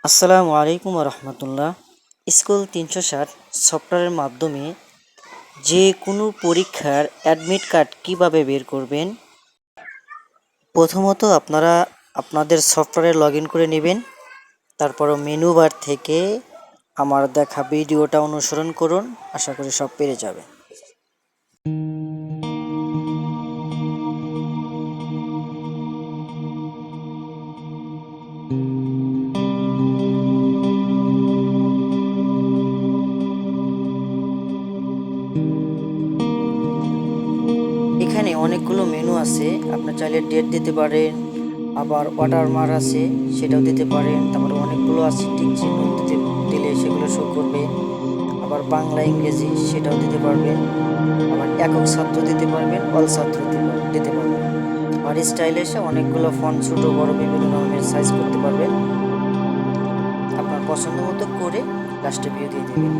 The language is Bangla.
আসসালামু আলাইকুম রহমতুল্লাহ। স্কুল ৩৬০ সফটওয়্যারের মাধ্যমে যে কোনো পরীক্ষার অ্যাডমিট কার্ড কিভাবে বের করবেন। প্রথমত আপনারা আপনাদের সফটওয়্যারে লগ ইন করে নেবেন। তারপর মেনু বার থেকে আমার দেখা ভিডিওটা অনুসরণ করুন, আশা করি সব পেরে যাবে। এখানে অনেকগুলো মেনু আছে, আপনি চাইলে ডেট দিতে পারেন, আবার ওয়াটারমার্ক আছে সেটাও দিতে পারেন। তারপরে অনেকগুলো আছে টিক চিহ্ন দিলে সেগুলো শো করবে। আবার বাংলা ইংরেজি সেটাও দিতে পারবেন। আবার একক ছাত্র দিতে পারবেন, অল ছাত্র দিতে পারবেন। আর স্টাইলে এসে অনেকগুলো ফন্ট ছোট বড় বিভিন্ন ধরনের সাইজ করতে পারবেন। আপনার পছন্দ মতো করে লাস্টে ভিউ দিয়ে দেবেন।